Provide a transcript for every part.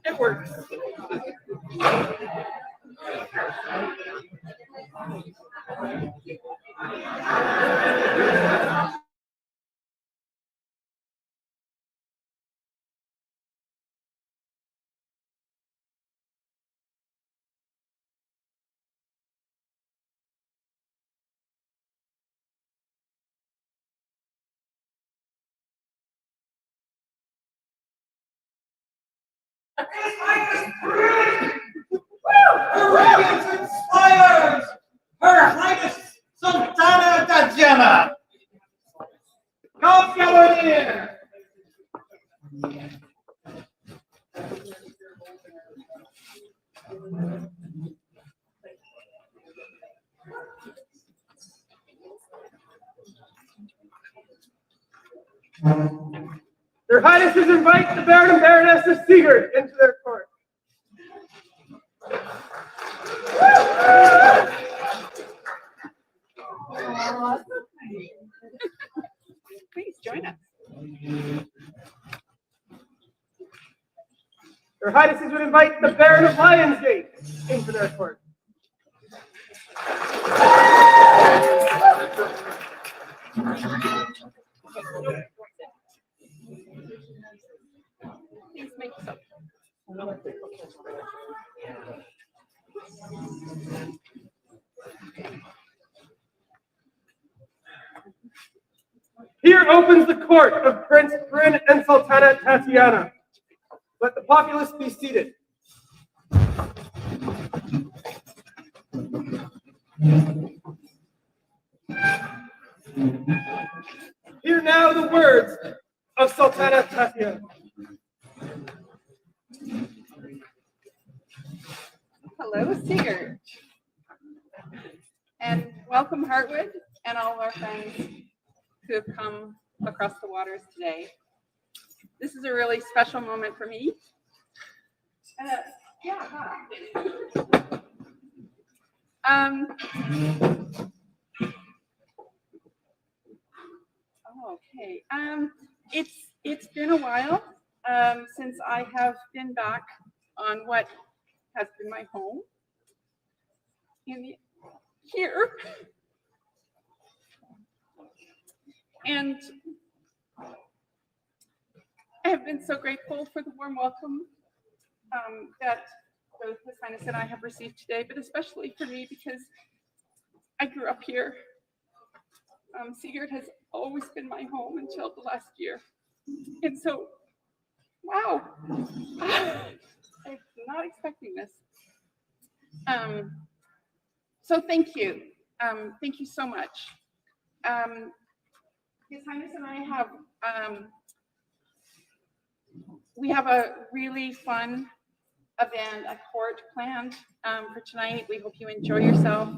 It works. Her Radiance inspires! Her Highness Sultana Tatiana! Come forward here! Their Highnesses invite the Baron and Baroness of Seagirt into their court. Please join us. Their Highnesses would invite the Baron of Lionsgate into their court. Please make yourself. Here opens the court of Prince Bryn and Sultana Tatiana. Let the populace be seated. Hear now the words of Sultana Tatiana. Hello, Seagirt. And welcome, Heartwood, and all of our friends who have come across the waters today. This is a really special moment for me. Okay. It's been a while since I have been back on what has been my home here. And I have been so grateful for the warm welcome that both His Highness and I have received today, but especially for me because I grew up here. Seagirt has always been my home until the last year. And so, wow, I'm not expecting this. So thank you. Thank you so much. His Highness and I have, we have a really fun event, a court planned for tonight. We hope you enjoy yourself.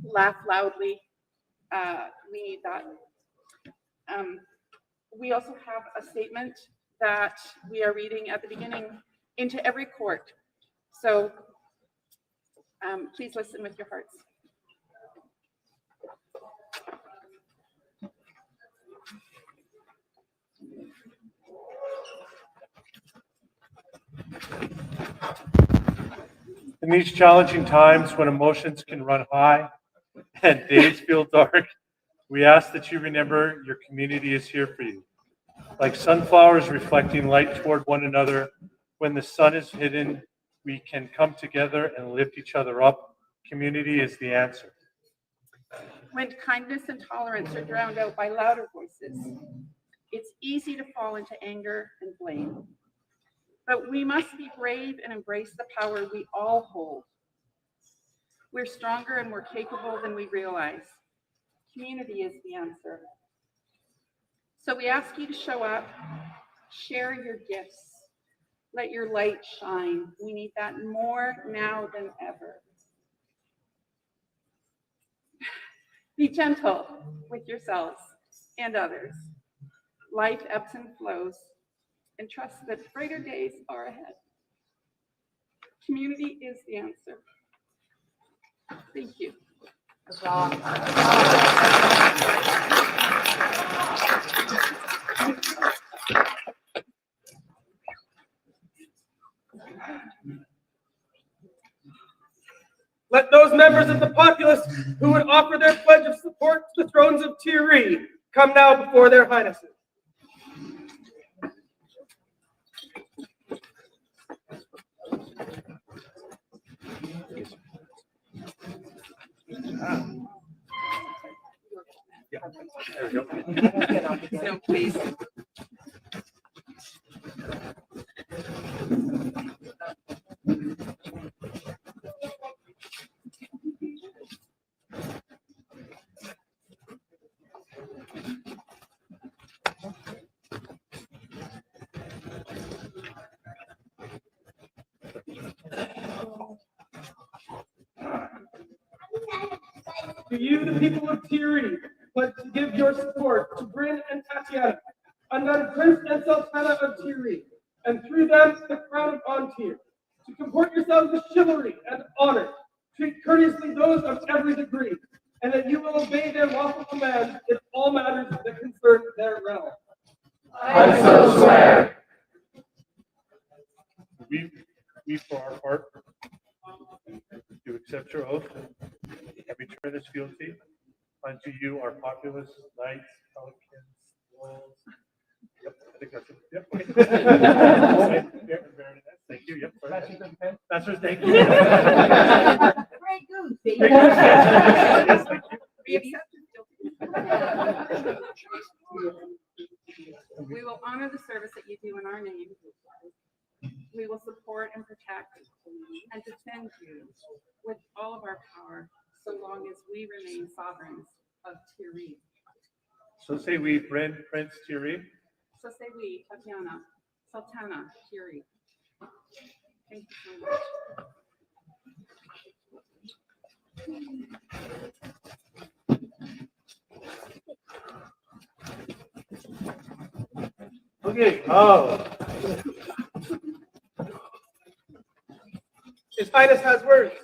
Laugh loudly. We need that. We also have a statement that we are reading at the beginning into every court. So please listen with your hearts. In these challenging times when emotions can run high and days feel dark, We ask that you remember your community is here for you. Like sunflowers reflecting light toward one another, when the sun is hidden, we can come together and lift each other up. Community is the answer. When kindness and tolerance are drowned out by louder voices, it's easy to fall into anger and blame. But we must be brave and embrace the power we all hold. We're stronger and more capable than we realize. Community is the answer. So we ask you to show up, share your gifts, let your light shine. We need that more now than ever. Be gentle with yourselves and others. Life ebbs and flows, and trust that brighter days are ahead. Community is the answer. Thank you. Let those members of the populace who would offer their pledge of support to the thrones of Tir Righ come now before their highnesses. No, please. Do you, the people of Tir Righ, pledge to give your support to Bryn and Tatiana, unknown Prince and Sultana of Tir Righ, and through them the crown of Ontir, to comport yourselves with chivalry and honor, treat courteously those of every degree, and that you will obey their lawful commands in all matters that concern their realm. I so swear. We for our part, do accept your oath and return this fealty unto you, our populace, knights, pelicans, wolves. Yep, I think that's it. Yep. Thank you. Yep. Masters, thank you. Great goose. Yes, thank you. We accept it. We will honor the service that you do in our name. We will support and protect and defend you with all of our power, so long as we remain sovereigns of Tir Righ. So say we, Bryn, Prince Tir Righ. So say we, Tatiana, Sultana, Tir Righ. Thank you so much. Okay. His Highness has words.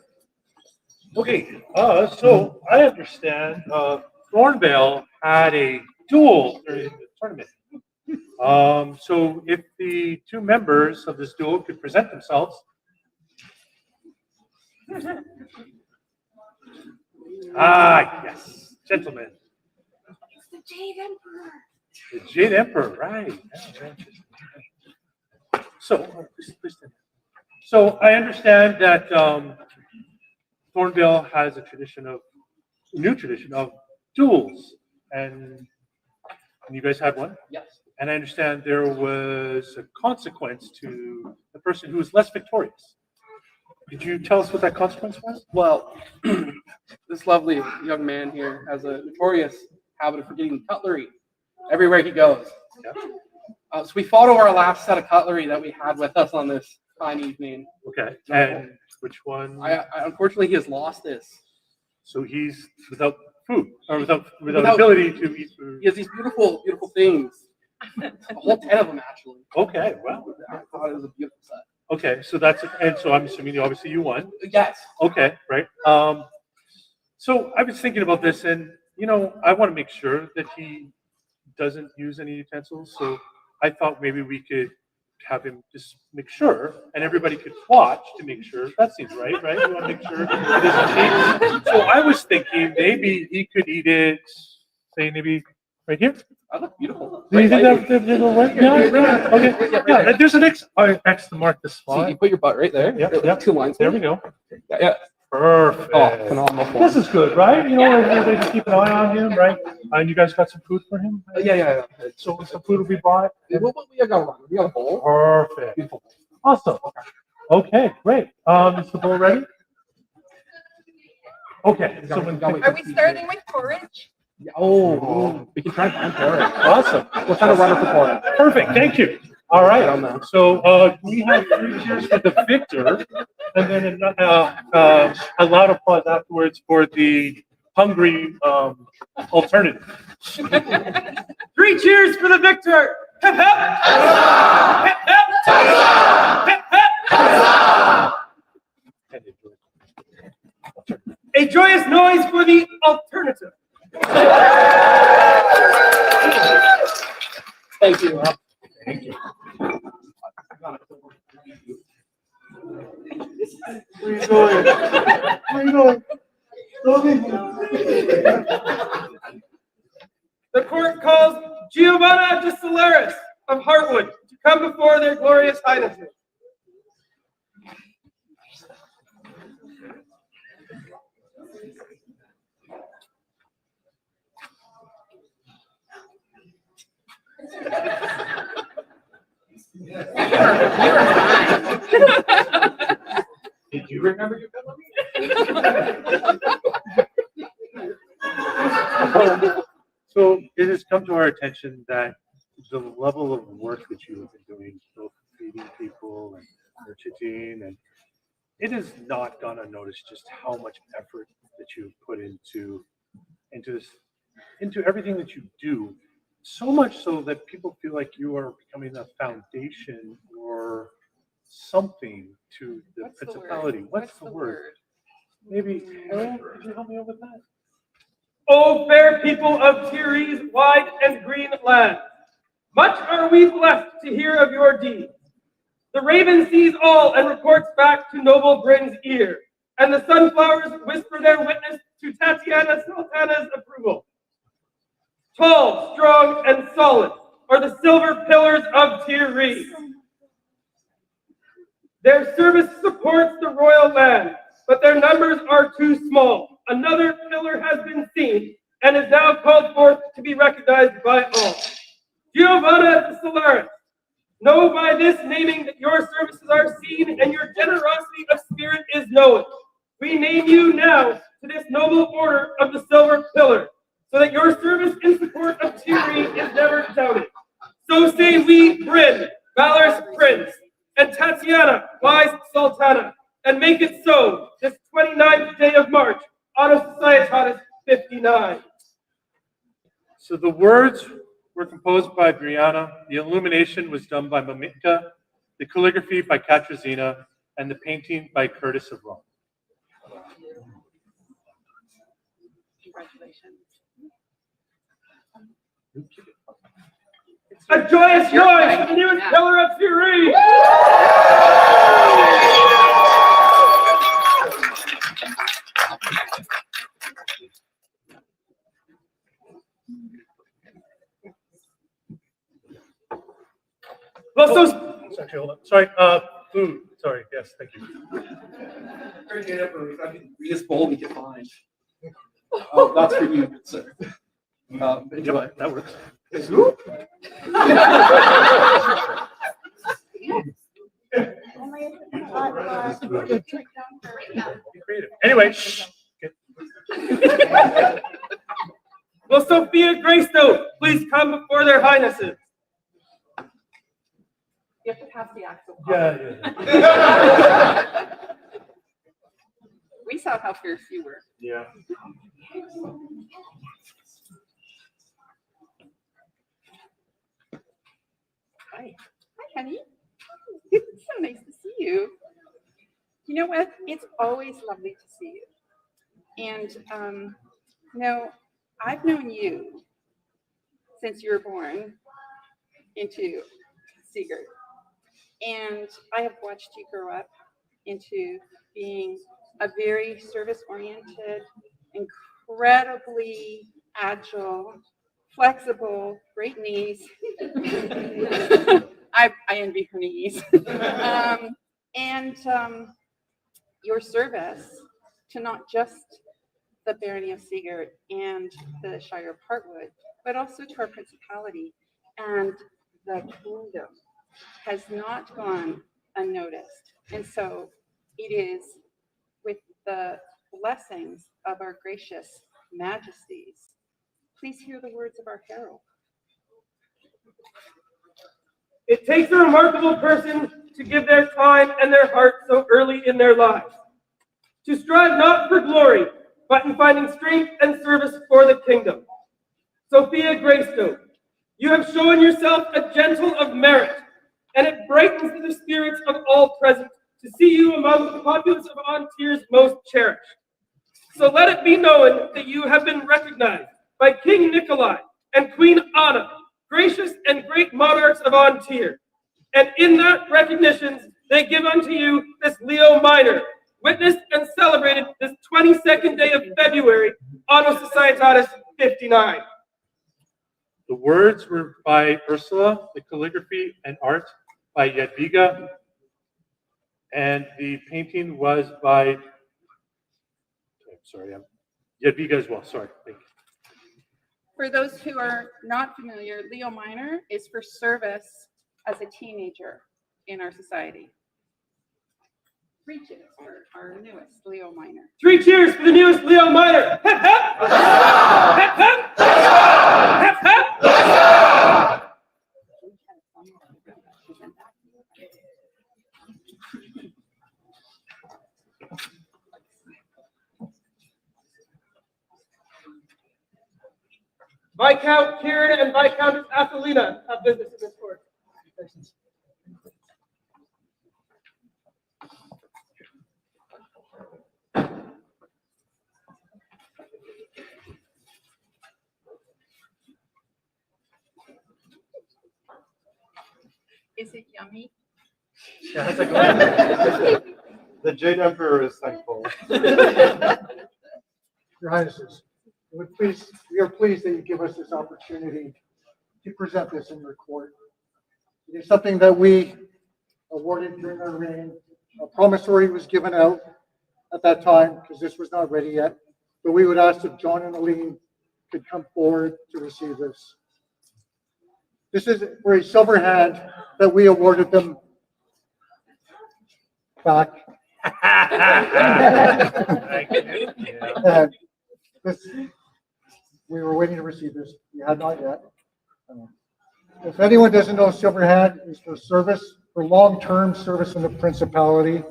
Okay. So I understand Thornvale had a duel during the tournament. So if the two members of this duel could present themselves. Yes, gentlemen. It's the Jade Emperor. The Jade Emperor, right. So I understand that Thornvale has a new tradition of duels, and you guys had one? Yes. And I understand there was a consequence to the person who was less victorious. Could you tell us what that consequence was? Well, this lovely young man here has a notorious habit of forgetting cutlery everywhere he goes. Yeah. So we fought over our last set of cutlery that we had with us on this fine evening. Okay. And which one? Unfortunately, he has lost this. So he's without food, or without ability to eat food. He has these beautiful, beautiful things. A whole 10 of them, actually. Okay, well. I thought it was a beautiful set. Okay, so that's it. And so I'm assuming obviously you won. Yes. Okay, right. So I was thinking about this, and I want to make sure that he doesn't use any utensils. So I thought maybe we could have him just make sure, and everybody could watch to make sure. That seems right, right? You want to make sure it doesn't cheat. So I was thinking maybe he could eat it say maybe right here? I look beautiful. Do you think Right, that there's a way? Yeah, okay. Yeah, there's an X, X to mark the See, spot. you put your butt right there. Yep, Like yep. 2 lines. There we go. Yeah. Perfect. Oh, phenomenal form. This is good, right? You know, they just keep an eye on him, right? And you guys got some food for him? Yeah. So some food will be bought? We got a bowl. Perfect. Beautiful. Awesome. Okay, great. Is the bowl ready? Okay. So Are we starting with porridge? Yeah, oh, we can try and pour it. Awesome. We'll try to run it for pour it. Perfect. Thank you. All right. So we have 3 cheers for the victor, and then a loud applause afterwards for the hungry alternative. 3 cheers for the victor! Hip hip! Hip hip! Hip hip! A joyous noise for the alternative. Thank you. Thank you. Where are you going? Where are you going? The court calls Giovanna de Solaris of Hartwood to come before their glorious highnesses. Did you remember your So it has come to our attention that the level of work that you have been doing, both feeding people and nurturing, and it has not gone unnoticed just how much effort that you put into everything that you do. So much so that people feel like you are becoming a foundation or something to the Principality. What's the word? Maybe Harold, could you help me out with that? O fair people of Tir Righ's wide and green land, much are we blessed to hear of your deeds. The raven sees all and reports back to noble Bryn's ear, and the sunflowers whisper their witness to Tatiana Sultana's approval. Tall, strong, and solid are the silver pillars of Tir Righ. Their service supports the royal land, but their numbers are too small. Another pillar has been seen and is now called forth to be recognized by all. Giovanna de Solaris, know by this naming that your services are seen and your generosity of spirit is known. We name you now to this noble order of the Silver Pillar, so that your service in support of Tir Righ is never doubted. So say we, Bryn, valorous prince, and Tatiana, wise sultana, and make it so this 29th day of March, Auto Societatis 59. So the words were composed by Brianna, the illumination was done by Mamitka, the calligraphy by Katrazina, and the painting by Curtis of Rome. Congratulations. A joyous noise for the newest pillar of Tir Righ! Well, so Actually, hold on. Sorry, food. Sorry, yes, thank you. This bowl we can find. Oh, that's for you, good sir. Enjoy. Yep, that works. Be creative. Anyway, shh. will Sophia Greystoke please come before their highnesses? You have to pass the axle. Yeah. We saw how fierce you were. Yeah. Hi. Hi, honey. It's so nice to see you. You know what? It's always lovely to see you. And, I've known you since you were born into Seagirt. And I have watched you grow up into being a very service-oriented, incredibly agile, flexible, great knees. I envy her knees. And your service to not just the Barony of Seagirt and the Shire of Heartwood, but also to our principality and the kingdom has not gone unnoticed. And so it is with the blessings of our gracious majesties. Please hear the words of our herald. It takes a remarkable person to give their time and their heart so early in their lives, to strive not for glory, but in finding strength and service for the kingdom. Sophia Greystone, you have shown yourself a gentle of merit, and it brightens the spirits of all present to see you among the populace of Ontir's most cherished. So let it be known that you have been recognized by King Nikolai and Queen Anna, gracious and great monarchs of Ontir. And in that recognition, they give unto you this Leo Minor, witnessed and celebrated this 22nd day of February, Anno Societatis 59. The words were by Ursula, the calligraphy and art by Jadwiga, and the painting was by, Jadwiga as well, sorry, thank you. For those who are not familiar, Leo Minor is for service as a teenager in our society. 3 cheers for our newest Leo Minor. 3 cheers for the newest Leo Minor. Hep, hep. Hep, hep. Hep, hep. Viscount Kieran and Viscountess Athelina have business in this court. Is it yummy? The Jade Emperor is thankful. Your Highnesses, we are pleased that you give us this opportunity to present this in your court. It is something that we awarded during our reign. A promissory was given out at that time because this was not ready yet. But we would ask if John and Aline could come forward to receive this. This is for a silver hand that we awarded them back. And this, we were waiting to receive this. We had not yet. If anyone doesn't know, silver hand is for service, for long-term service in the Principality.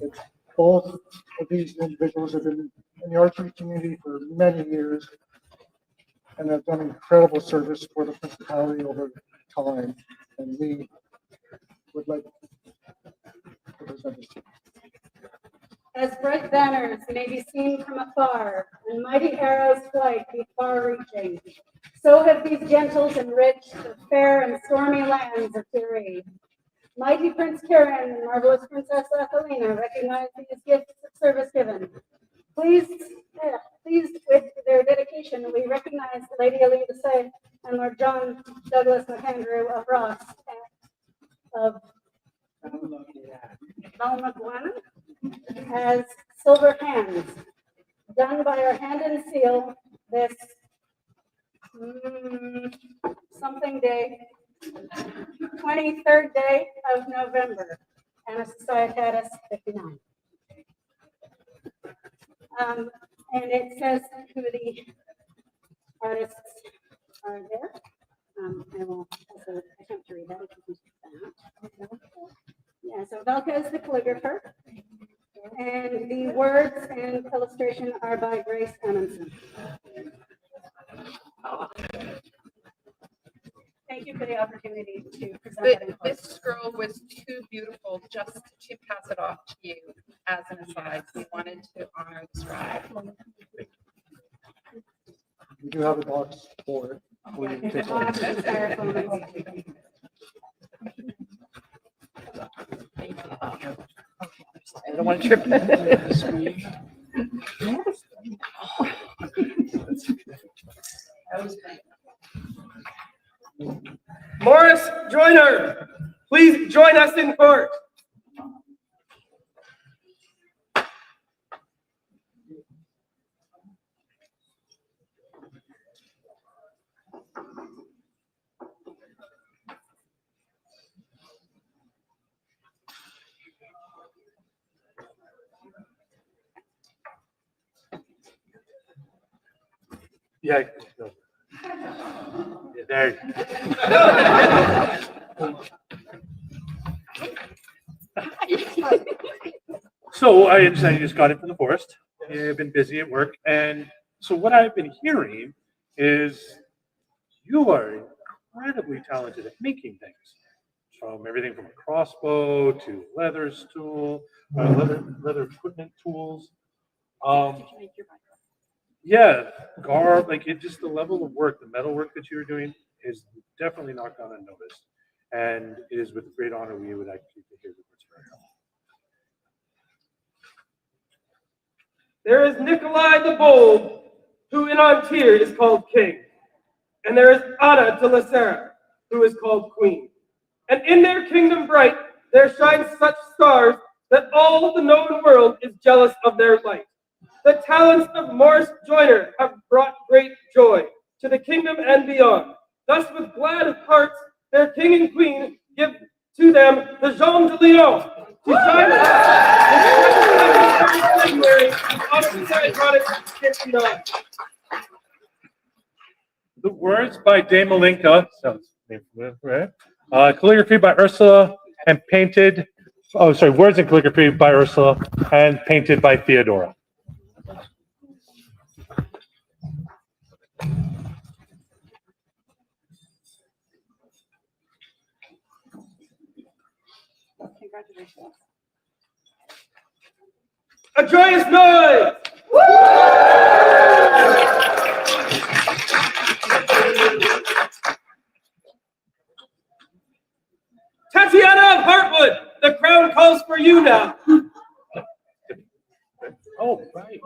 It's both of these individuals have been in the archery community for many years and have done incredible service for the Principality over time. And we would like to present this to you. As bright banners may be seen from afar, and mighty arrows flight be far-reaching, so have these gentles enriched the fair and stormy lands of Tir Righ. Mighty Prince Kieran and marvelous Princess Athelina recognize these gifts of service given. Pleased with their dedication, we recognize Lady Aline Desai and Lord John Douglas McAndrew of Ross of Balmaguana as silver hands, done by our hand and seal this something day, 23rd day of November, Anno Societatis 59. And it says who the artists are there. I will also attempt to read that. Yeah, so Velka is the calligrapher. And the words and illustration are by Grace Amundsen. Thank you for the opportunity to present that in court. This scroll was too beautiful just to pass it off to you as an aside. We wanted to honor the scribe. We do have a box for it. We can take it. I don't want to trip. Joiner, please join us in court. Yeah, no. Yeah, there. So I understand you just got in from the forest. You've been busy at work, and so what I've been hearing is you are incredibly talented at making things, from everything from a crossbow to leather tool, leather equipment tools. Yeah, garb, like it just the level of work, the metal work that you were doing is definitely not gone unnoticed. And it is with great honor we would like you to hear the words of our help. There is Nikolai the Bold, who in Tir is called king. And there is Ada de la Serra, who is called queen. And in their kingdom bright, there shine such stars that all the known world is jealous of their light. The talents of Morris Joyner have brought great joy to the kingdom and beyond. Thus, with glad hearts, their king and queen give to them the Jean de Leon to shine February on Principality 59. The words by Dame Malinka, sounds right? Calligraphy by Ursula and painted, words and calligraphy by Ursula and painted by Theodora. Congratulations. A joyous noise! Tatiana of Heartwood, the crown calls for you now. Oh, right.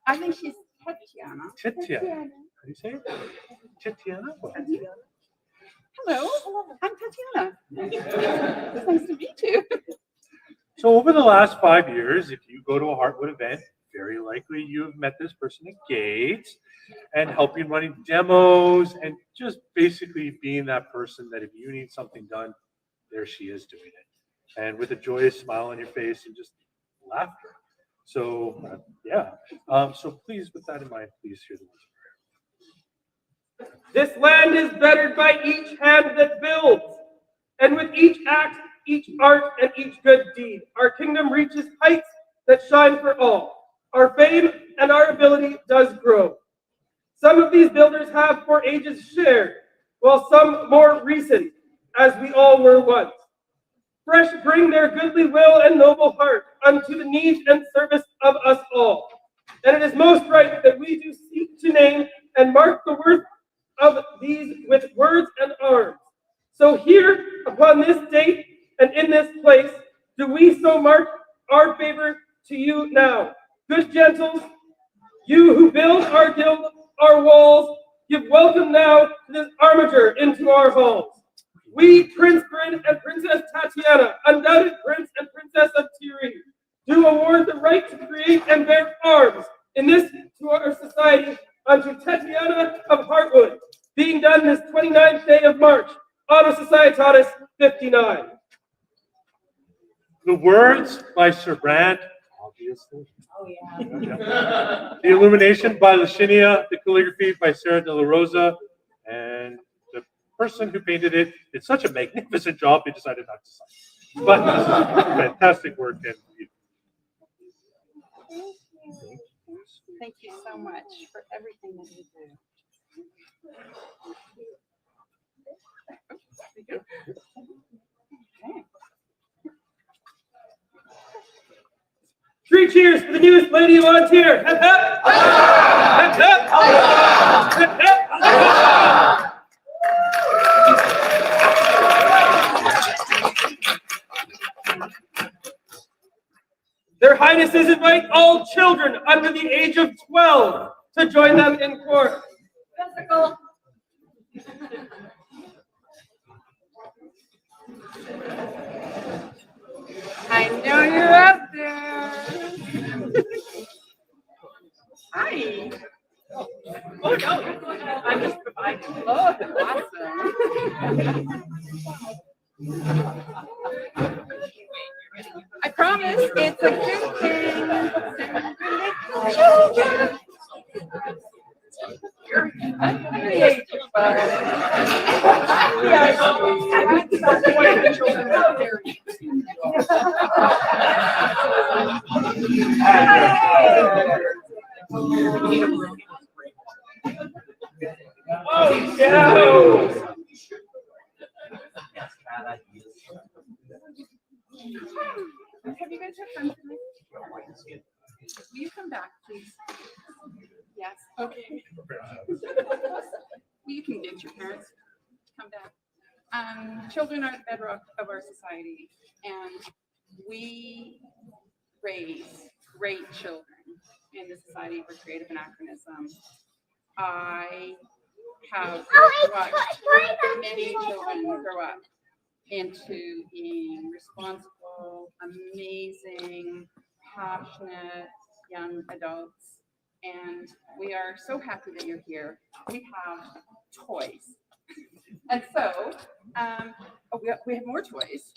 I think she's Tatiana. Titiana. How do you say it? Titiana? Hello, I'm Tatiana. It's nice to meet you. So over the last 5 years, if you go to a Heartwood event, very likely you've met this person at Gates and helping running demos and just basically being that person that if you need something done, there she is doing it. And with a joyous smile on your face and just laughter. So so please, with that in mind, please hear the words of prayer. This land is bettered by each hand that builds, and with each act, each art, and each good deed, our kingdom reaches heights that shine for all. Our fame and our ability does grow. Some of these builders have for ages shared, while some more recent, as we all were once. Fresh bring their goodly will and noble heart unto the needs and service of us all. And it is most right that we do seek to name and mark the worth of these with words and arms. So here, upon this date and in this place, do we so mark our favor to you now. Good gentles, you who build our guild, our walls, give welcome now to this armiger into our halls. We, Prince Bryn and Princess Tatiana, undoubted Prince and Princess of Tir Righ, do award the right to create and bear arms in this to our society unto Tatiana of Heartwood, being done this 29th day of March, Anno Societatis 59. The words by Sir Brand, obviously. Oh, yeah. The illumination by Lacinia, the calligraphy by Sarah de la Rosa, and the person who painted it did such a magnificent job, they decided not to sign. But this is fantastic work and Thank you so much for everything that you do. Okay. 3 cheers for the newest lady of Tir. Hep, hep. Hep, hep. Hep, hep. Their Highnesses invite all children under the age of 12 to join them in court. Physical. I know you're out there. Hi. Oh, no. I'm just providing. Oh, awesome. I promise it's a good thing. You're under the age of 5. Oh, no! Have you guys had fun tonight? Will you come back, please? Yes. Okay. You can get your parents to come back. Children are the bedrock of our society, and we raise great children in the Society for Creative Anachronism. I have watched many children grow up into being responsible, amazing, passionate young adults. And we are so happy that you're here. We have toys. And so we have more toys.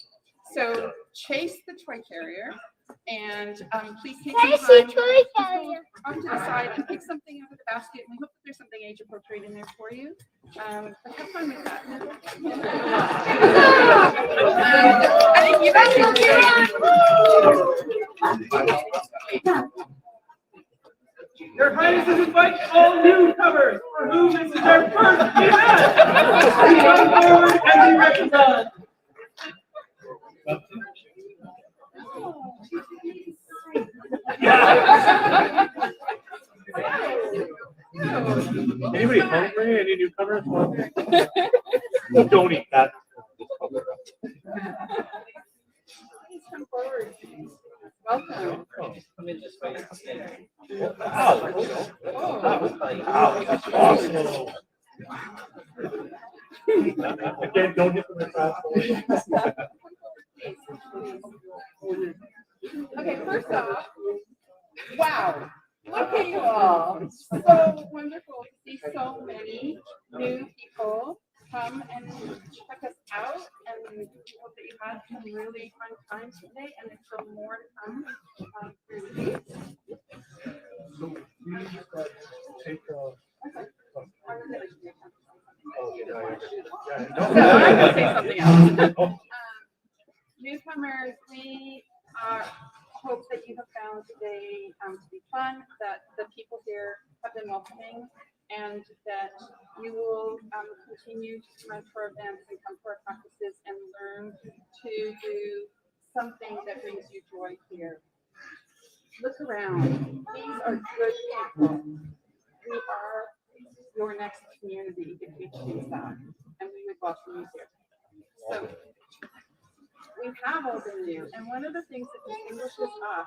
So chase the toy carrier and please take some time off to the side and pick something out of the basket. And we hope that there's something age appropriate in there for you. But have fun with that. I think you guys can Your Highnesses invite all newcomers for whom this is their first event to come forward and be reconciled. Anybody hungry? Any newcomers? Don't eat that. please come forward. Welcome. Let me just wait. Again, don't hit them in Okay, first off, wow, look at you all. So wonderful to see so many new people come and check us out, and we hope that you had some really fun times today, and there's still more to come through the week. Take I'm gonna say something else. Newcomers, we hope that you have found today to be fun, that the people here have been welcoming, and that you will continue to come to our events and come to our practices and learn to do something that brings you joy here. Look around. These are good people. We are your next community if we choose that, and we would welcome you here. So we have all been new, and one of the things that distinguishes us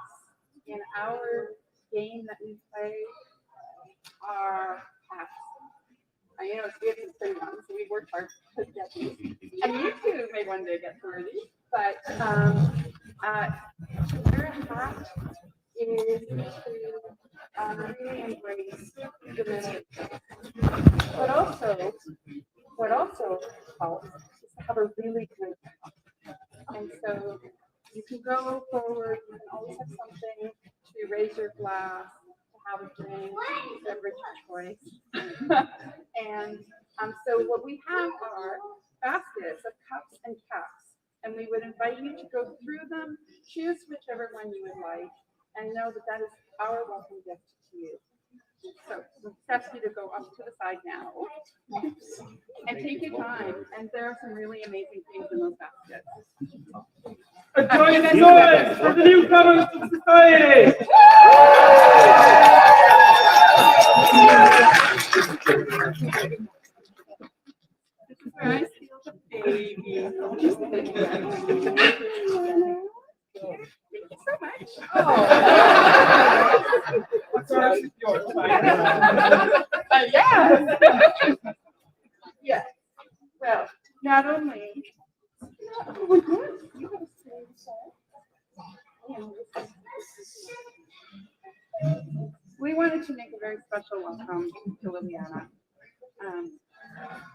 in our game that we play are paths. You know, we have some pretty ones, so we worked hard to get these, and you too may one day get 30. But wear a hat is to really embrace the many. But also, what also helps is to have a really good cup. And so you can go forward, you can always have something to raise your glass, to have a drink, beverage of choice. And so what we have are baskets of cups and caps. And we would invite you to go through them, choose whichever one you would like, and know that that is our welcome gift to you. So we ask you to go up to the side now and take your time. And there are some really amazing things in those baskets. A joyous noise for the newcomers to society! This is where I steal the baby. Thank you so much. Yeah. Yeah. Well, not only wanted to make a very special welcome to Liliana.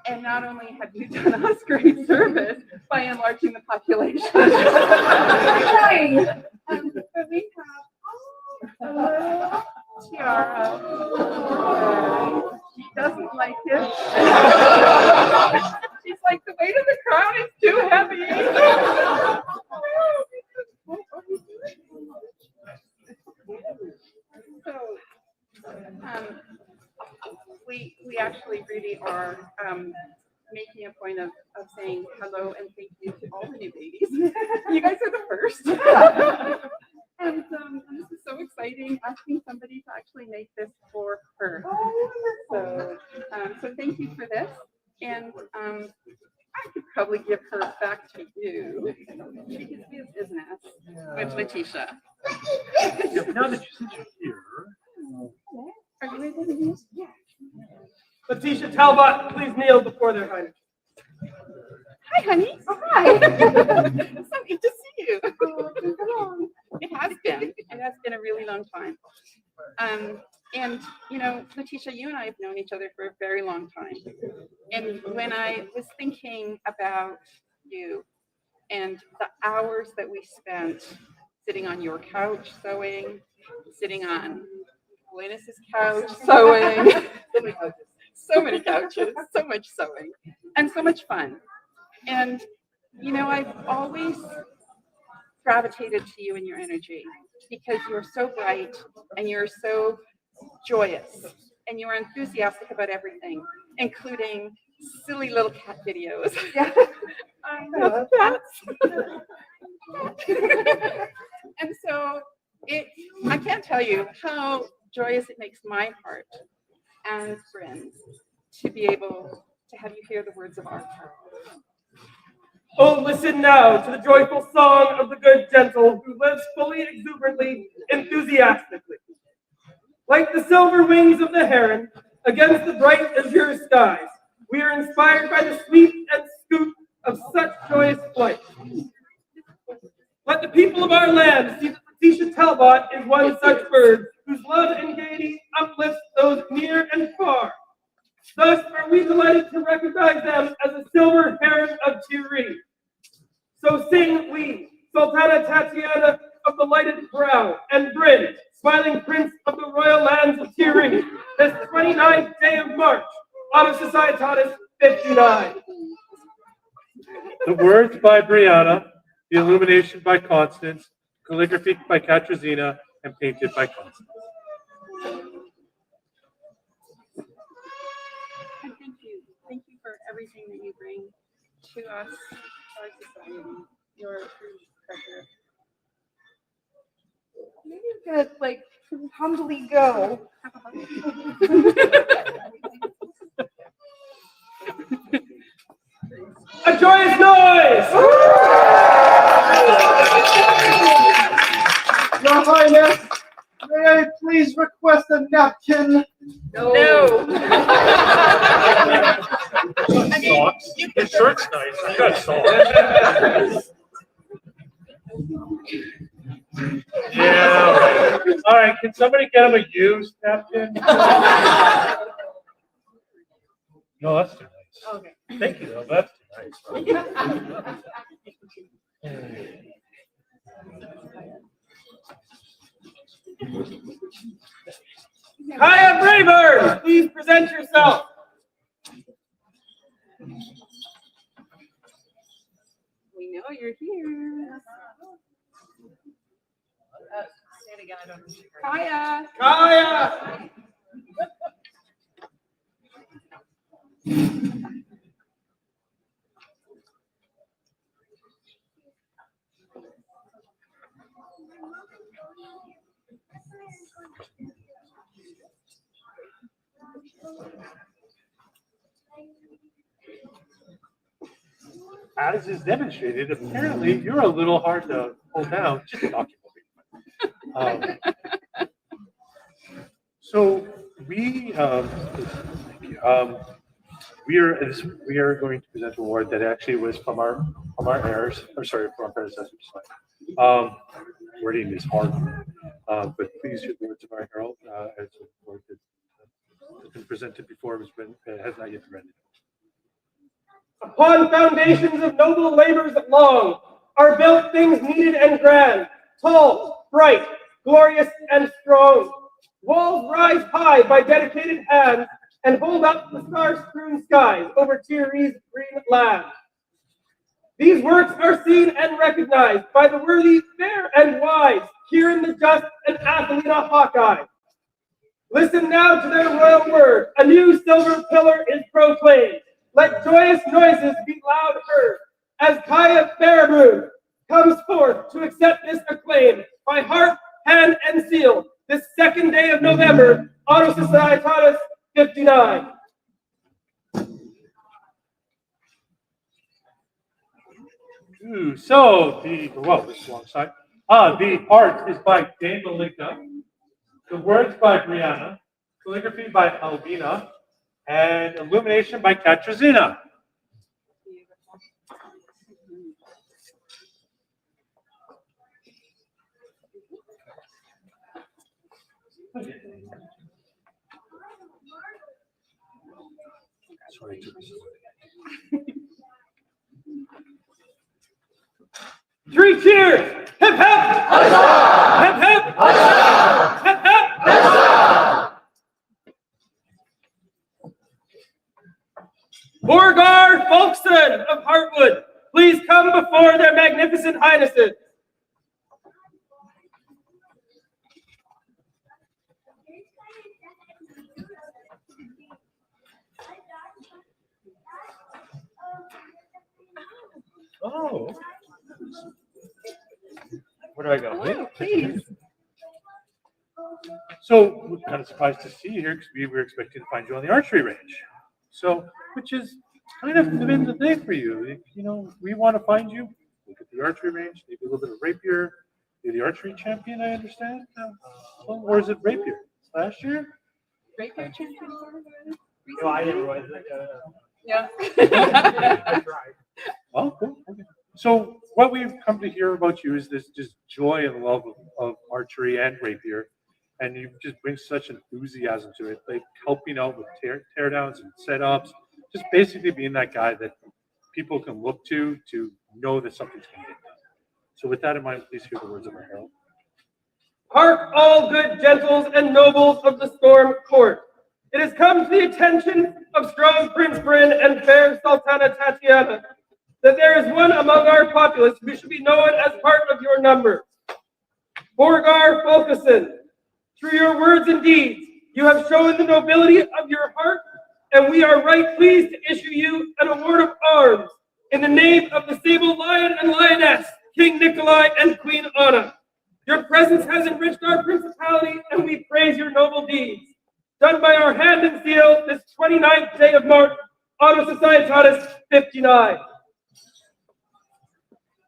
And not only have you done us great service by enlarging the population, but we have a little tiara. She doesn't like it. She's like, the weight of the crown is too heavy. So, we actually really are making a point of saying hello and thank you to all the new babies. You guys are the first. And this is so exciting, asking somebody to actually make this for her. So, so thank you for this. And I could probably give her back to you. She can do business with Letitia. Yeah, but now that you're here. Are you able to use? Yeah. Letitia Talbot, please kneel before their highness. Hi, honey. Oh, hi. So good to see you. It has been. It has been a really long time. And you know, Letitia, you and I have known each other for a very long time. And when I was thinking about you and the hours that we spent sitting on your couch sewing, sitting on Glynis's couch sewing, so many couches, so much sewing, and so much fun. And you know, I've always gravitated to you and your energy because you're so bright and you're so joyous and you are enthusiastic about everything, including silly little cat videos. Yeah. Cats. And so I can't tell you how joyous it makes my heart and friends to be able to have you hear the words of our carol. Oh, listen now to the joyful song of the good gentle who lives fully, exuberantly, enthusiastically. Like the silver wings of the heron against the bright azure skies, we are inspired by the sweep and scoop of such joyous flight. Let the people of our land see that Letitia Talbot is one such bird whose love and gaiety uplifts those near and far. Thus are we delighted to recognize them as a silver heron of Tir Righ. So sing we, Sultana Tatiana of the lighted brow, and Bryn, smiling prince of the royal lands of Tir Righ, this 29th day of March, Autumn Societatis 59. The words by Brianna, the illumination by Constance, calligraphy by Katrina, and painted by Constance. And thank you for everything that you bring to us, to our society. You're a true treasure. Maybe we could like humbly go. A joyous noise! Your Highness, may I please request a napkin? No. Socks. His shirt's nice. I got socks. Yeah. All right. Can somebody get him a used napkin? No, that's too nice. Okay. Thank you, though. That's too nice. Hiya, Braybird! Please present yourself. We know you're here. Say it again. I don't know. Kaya. Kaya! As is demonstrated, apparently you're a little hard to hold down. Just document. So we we are going to present an award that actually was from our heirs, or sorry, from our predecessors. Wording is hard. But please hear the words of our herald as the report that has been presented before has not yet been rendered. Upon foundations of noble labors long are built things needed and grand, tall, bright, glorious, and strong. Walls rise high by dedicated hands and hold up the star-strewn skies over Tir Righ's green land. These works are seen and recognized by the worthy, fair, and wise, Kieran the Just and Athelina Hawkeye. Listen now to their royal word. A new silver pillar is proclaimed. Let joyous noises be loud heard as Kaya Fairbrune comes forth to accept this acclaim by heart, hand, and seal this second day of November, Auto Societatis 59. So this is alongside. The art is by Dame Malika. The words by Brianna. Calligraphy by Albina. And illumination by Katrina. Sorry to Three cheers! Hip hip! Hip hip! Hip hip! Borgar Folkson of Hartwood, please come before their magnificent highnesses. Oh. Where do I go? Hello, please. So we're kind of surprised to see you here because we were expecting to find you on the archery range. So, which is kind of been the day for you. We want to find you. Look at the archery range, maybe a little bit of rapier. You're the archery champion, I understand. Or is it rapier? Last year? Rapier champion. No, I didn't realize that. Yeah. Oh, cool. Okay. So what we've come to hear about you is this just joy and love of archery and rapier. And you just bring such enthusiasm to it, like helping out with teardowns and setups, just basically being that guy that people can look to know that something's going to get done. So with that in mind, please hear the words of our herald. Hark, all good gentles and nobles of the Storm Court. It has come to the attention of strong Prince Bryn and fair Sultana Tatiana that there is one among our populace who should be known as part of your number. Borgar Fulkerson, through your words and deeds, you have shown the nobility of your heart, and we are right pleased to issue you an award of arms in the name of the sable lion and lioness, King Nikolai and Queen Anna. Your presence has enriched our principality, and we praise your noble deeds. Done by our hand and seal this 29th day of March, Auto Societatis 59.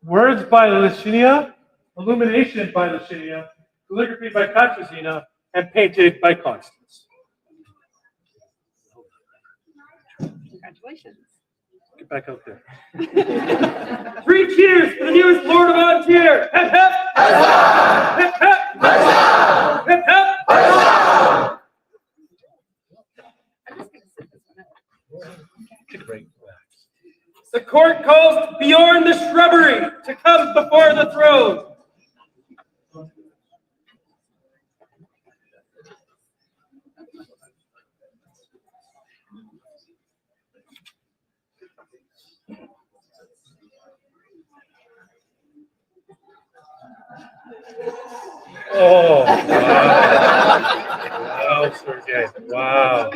Words by Licinia, illumination by Licinia, calligraphy by Katrina, and painted by Constance. Congratulations. Get back out there. 3 cheers for the newest Lord of Ontier. Hip hip! Hip hip! Hip hip! I'm just gonna sit this one out. Take a break. The court calls Bjorn the Shrubbery to come before the throne. Oh, wow. Wow, Sergey. Wow.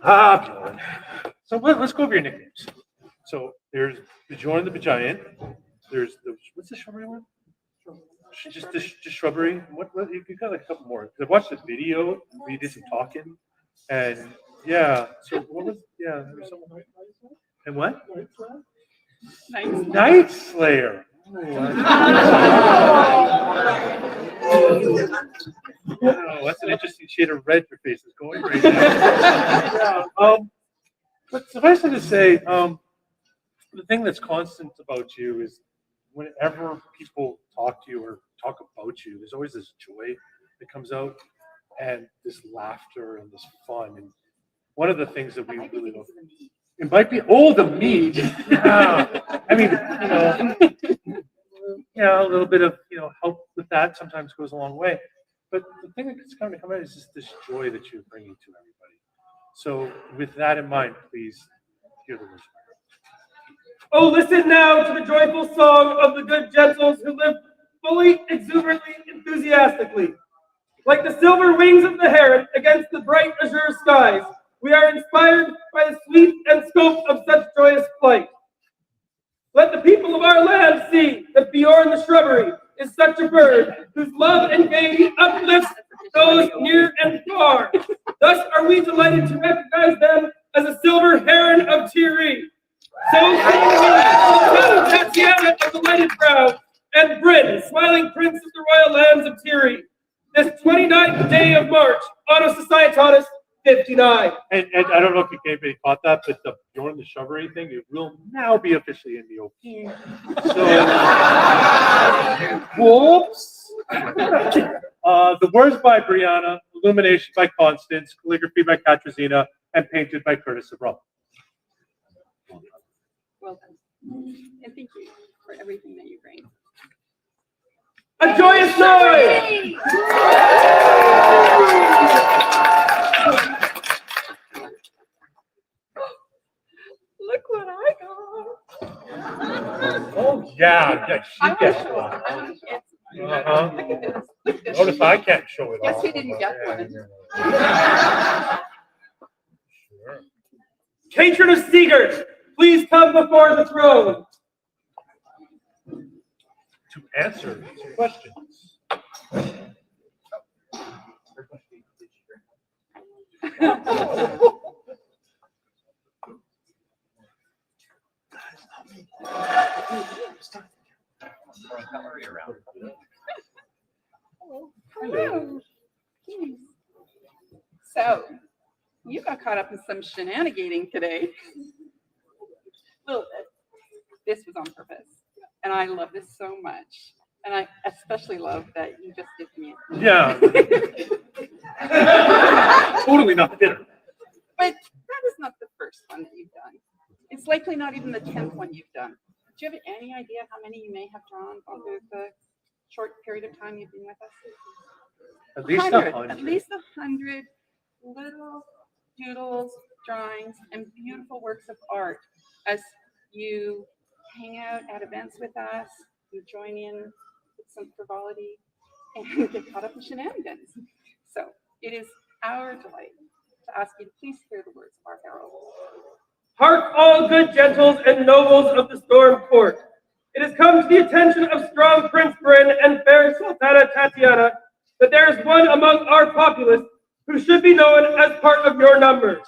Bjorn. So let's go over your nicknames. So there's Bjorn the Giant. There's what's the shrubbery one? Just shrubbery. What you got like a couple more. I watched the video where you did some talking, and yeah. So what was there was someone and what? Night Slayer. Oh, that's an interesting shade of red your face is going right now. Yeah, But suffice it to say, the thing that's constant about you is whenever people talk to you or talk about you, there's always this joy that comes out and this laughter and this fun. And one of the things that we really love. It might be, the meat. Yeah. I mean, a little bit of, help with that sometimes goes a long way. But the thing that's going to come out is just this joy that you're bringing to everybody. So with that in mind, please hear the words. Oh, listen now to the joyful song of the good gentles who live fully, exuberantly, enthusiastically. Like the silver wings of the heron against the bright azure skies, we are inspired by the sweep and scope of such joyous flight. Let the people of our land see that beyond the shrubbery is such a bird whose love and gaiety uplifts those near and far. Thus are we delighted to recognize them as a silver heron of Tir Righ. So sing we, Tatiana of the lighted brow, and Bryn, smiling prince of the royal lands of Tir Righ. This 29th day of March, Auto Societatis 59. And I don't know if anybody caught that, but the Bjorn the Shrubbery thing, it will now be officially in the OP. So, whoops. The words by Brianna, illumination by Constance, calligraphy by Katrina, and painted by Curtis of Rome. Well done. And thank you for everything that you bring. A joyous noise! Look what I got. Oh, yeah, she I want gets to show one. it. I want to get Uh-huh. Look at this. Look at this. Notice I can't show it all. Guess who didn't get one? Sure. Patron of Seagirt, please come before the throne. To answer some questions. Hello. So, you got caught up in some shenanigating today. A little bit. This was on purpose. And I love this so much. And I especially love that you just did me. Yeah. Totally not dinner. But that is not the first one that you've done. It's likely not even the 10th one you've done. Do you have any idea how many you may have drawn over the short period of time you've been with us? At least 100. 100. At least 100 little doodles, drawings, and beautiful works of art as you hang out at events with us, you join in with some frivolity, and get caught up in shenanigans. So it is our delight to ask you to please hear the words of our herald. Hark, all good gentles and nobles of the Storm Court. It has come to the attention of strong Prince Bryn and fair Sultana Tatiana that there is one among our populace who should be known as part of your numbers.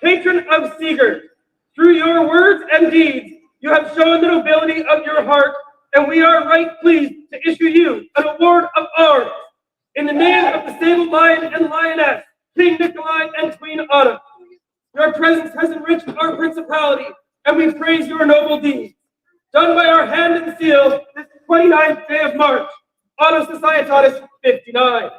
Patron of Seagirt, through your words and deeds, you have shown the nobility of your heart, and we are right pleased to issue you an award of arms in the name of the sable lion and lioness, King Nikolai and Queen Anna. Your presence has enriched our principality, and we praise your noble deeds. Done by our hand and seal this 29th day of March, Auto Societatis 59.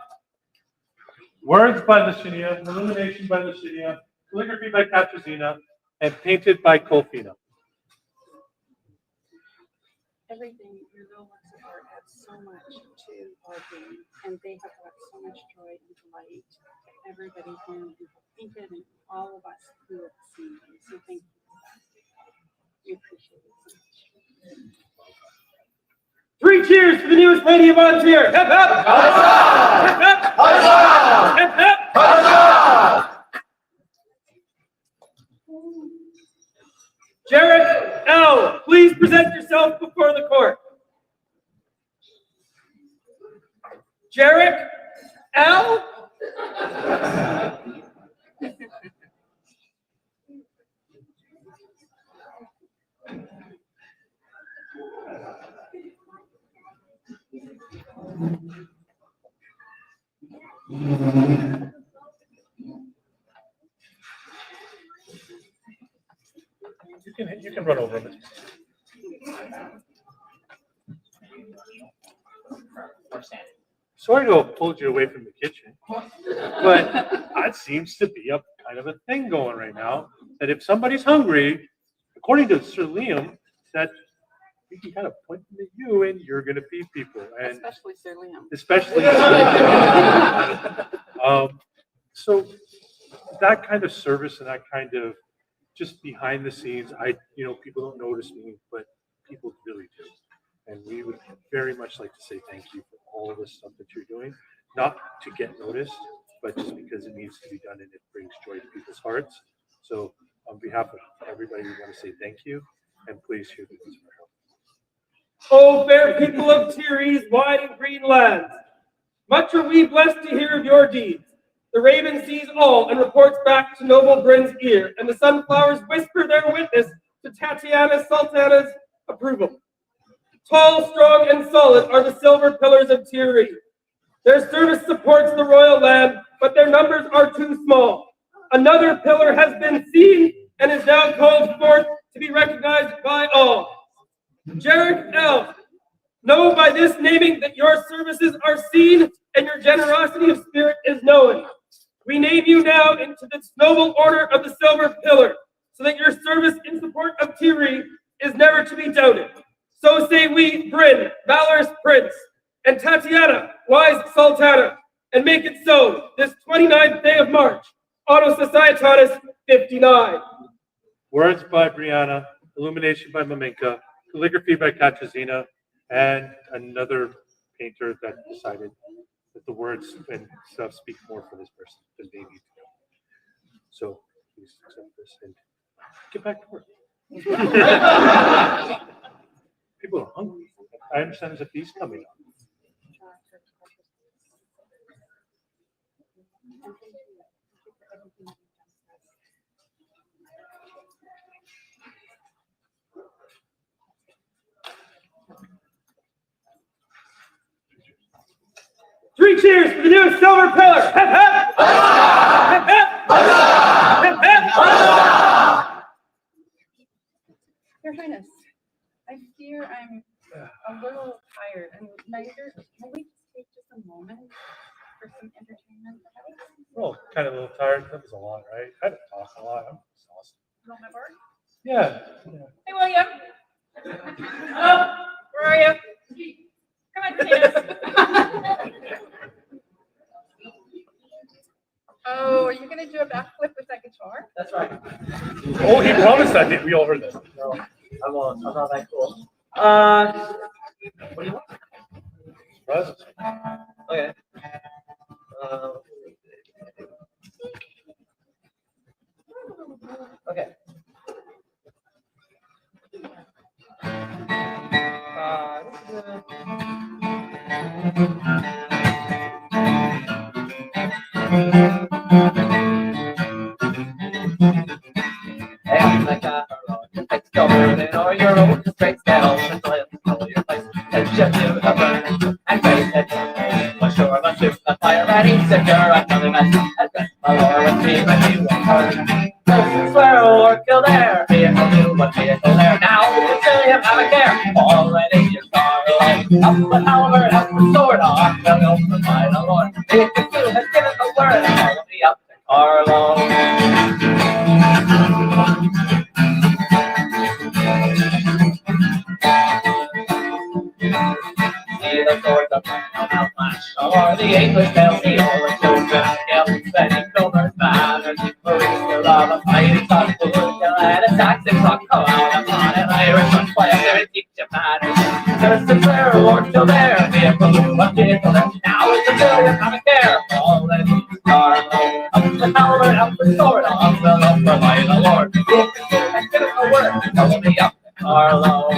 Words by Lacinia, illumination by Lacinia, calligraphy by Katrina, and painted by Colfina. Everything, your little works of art adds so much to our game, and they have brought so much joy and delight to everybody who painted and all of us who have seen them. So thank you. We appreciate it so much. 3 cheers for the newest lady of Ontier. Hep, hep. Hep, hep. Hep, hep. Jarrett L., please present yourself before the court. Jarrett L.? You can run over them. Sorry to have pulled you away from the kitchen, but that seems to be a kind of a thing going right now. That if somebody's hungry, according to Sir Liam, that you can kind of point them at you and you're going to feed people, and Especially Sir Liam. especially. So that kind of service and that kind of just behind the scenes, people don't notice me, but people really do. And we would very much like to say thank you for all the stuff that you're doing, not to get noticed, but just because it needs to be done and it brings joy to people's hearts. So on behalf of everybody, we want to say thank you, and please hear the news of our help. O fair people of Tir Righ's wide and green lands, much are we blessed to hear of your deeds. The raven sees all and reports back to noble Bryn's ear, and the sunflowers whisper their witness to Tatiana Sultana's approval. Tall, strong, and solid are the silver pillars of Tir Righ. Their service supports the royal land, but their numbers are too small. Another pillar has been seen and is now called forth to be recognized by all. Jarek Elf, know by this naming that your services are seen and your generosity of spirit is known. We name you now into this noble order of the silver pillar, so that your service in support of Tir Righ is never to be doubted. So say we, Bryn, valorous prince, and Tatiana, wise sultana, and make it so this 29th day of March, Anno Societatis 59. Words by Brianna, illumination by Maminka, calligraphy by Katrina, and another painter that decided that the words and stuff speak more for this person than they need to. So please accept this and get back to work. People are hungry. I understand there's a feast coming up. 3 cheers for the new silver pillar! Hep, hep! Hep, hep! Hep, hep! Your Highness, I fear I'm a little tired, and neither, can we just take just a moment for some entertainment? Well, kind of a little tired. That was a lot, right? I had to talk a lot. I'm exhausted. Roll my board. Yeah. Hey, William. Oh, where are you? Come on, potatoes. Oh, are you going to do a backflip with that guitar? That's right. Oh, he promised that. We all heard that. No, I won't. I'm not that cool. What do you want? Surprise. Okay. Okay. And like a it's going or your own straight scale and live all your place and shift to the burn and face it. For sure, must shoot the fire ready, secure another mess. And then my lord would be when you won't hurt. Swear or kill there, vehicle new, but vehicle there now. You still have a care. Already your car alone. Up the halberd, up the sword, on the go for my lord. If the two has given the word, follow me up the car alone. See the swords of now flash, or the English tales, the old children, scales, Benny Comer's banners, Maurice, love of fighting, son, the William, and a Saxon rock, come out upon an Irish one, play up there and teach you manners. There's the fair lord still there, vehicle blue, a vehicle there, now it's a billion, have a care, all in the car alone. Up the halberd, up the sword, on the love for my lord. If you can give it a word, tell me up the car alone.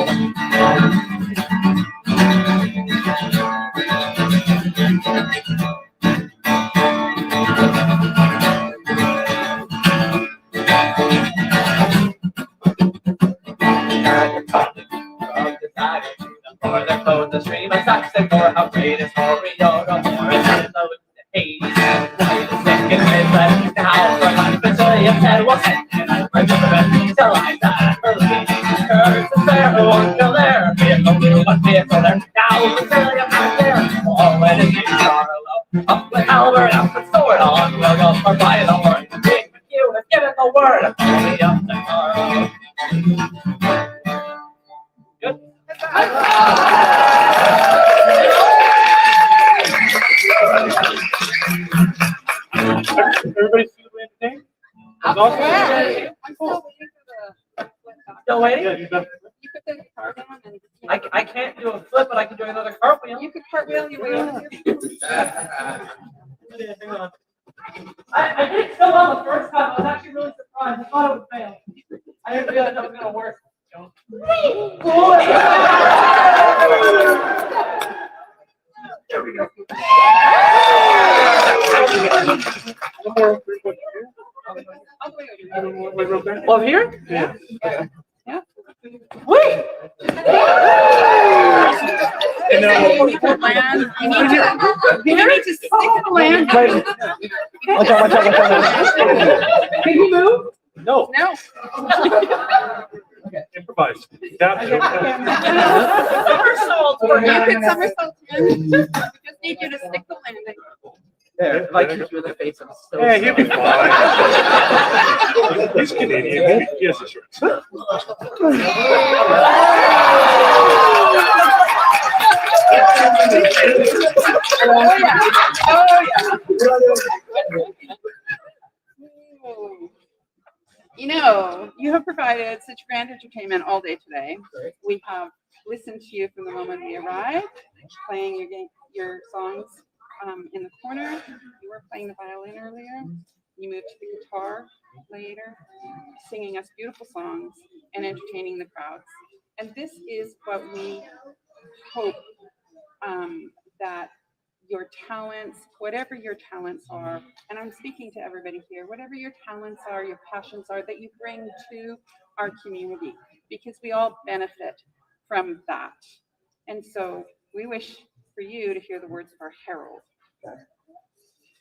For the clothes, the stream of Saxon, for how great is Moriota, more is in the Hades. Why the second is left now for life until you said, well, and I remember it till I died. word. Call me up tomorrow. Good. Everybody see the entertainment? That's awesome. Yeah. I'm still waiting for the flip back. Still waiting? Yeah, you bet. You put the guitar down and I can't do a flip, but I can do another cartwheel. you could cartwheel your way over here. Hang on. I did so well the first time. I was actually really surprised. I thought it would fail. I didn't realize that was going to work. There we go. One more. All the way over here. Real quick. Love here? Yeah. Yeah. Wait! You know, Land. You need to stick to the land. Watch out, watch out, watch out. Can you move? no, No. improvise. Daffodil Tourney. Somersaults You were could here. somersault in. We just need you to stick the landing. There, if I kick you in the face, I'm so Yeah, he'll be fine. He's Canadian. Yes, sure. You know, you have provided such grand entertainment all day today. We have listened to you from the moment we arrived, playing your songs in the corner. You were playing the violin earlier. You moved to the guitar later, singing us beautiful songs and entertaining the crowds. And this is what we hope that your talents, whatever your talents are, and I'm speaking to everybody here, whatever your talents are, your passions are, that you bring to our community, because we all benefit from that. And so we wish for you to hear the words of our herald.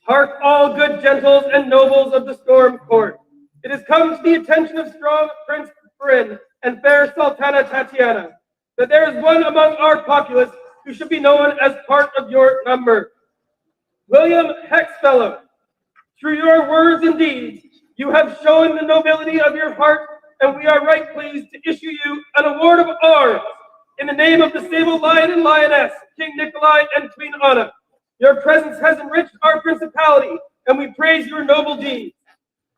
Hark all good gentles and nobles of the storm court. It has come to the attention of strong Prince Bryn and fair Sultana Tatiana that there is one among our populace who should be known as part of your number. William Hexfellow, through your words and deeds, you have shown the nobility of your heart, and we are right pleased to issue you an award of arms in the name of the sable lion and lioness, King Nikolai and Queen Anna. Your presence has enriched our principality, and we praise your noble deeds.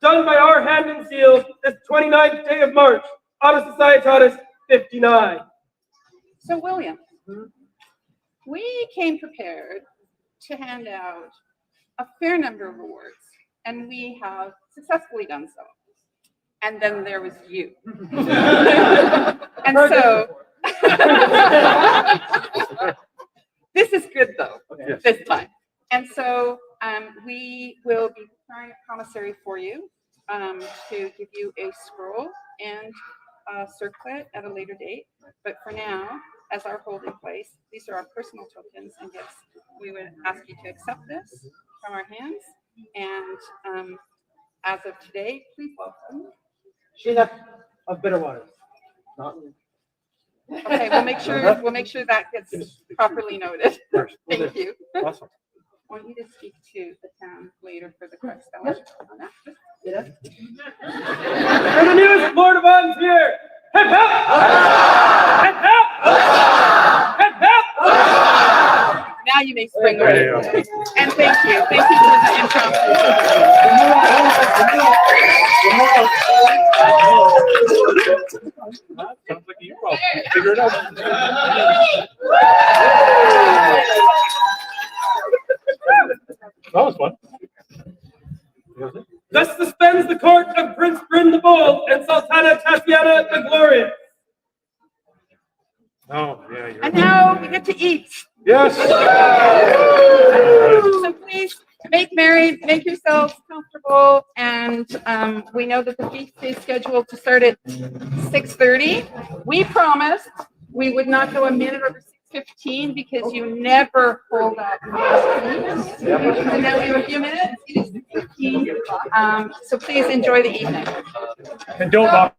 Done by our hand and seal this 29th day of March, Anna Societatis 59. So William, we came prepared to hand out a fair number of awards, and we have successfully done so. And then there was you. And so, this is good though, Yes. this time. And so we will be preparing a commissary for you to give you a scroll and a circlet at a later date. But for now, as our holding place, these are our personal tokens and gifts. We would ask you to accept this from our hands. And as of today, please welcome. She's a bitter water. Okay, we'll make sure that gets properly noted. First. Thank you. Awesome. I want you to speak to the town later for the correct spelling on that. For the newest Lord of Arms here, hip hip! Hip hip! Hip hip! Now you may spring There you away. go. And thank you. Thank you for the Sounds like you problem. Figure it out. That was fun. Thus suspends the court of Prince Bryn the Bold and Sultana Tatiana the Glorious. Oh, yeah. You're And now we get to eat. Yes. So please make merry, make yourselves comfortable, and we know that the feast is scheduled to start at 6:30. We promised we would not go a minute over 6:15 because you never hold up. So now we have a few minutes. It is 6:15. So please enjoy the evening. And don't knock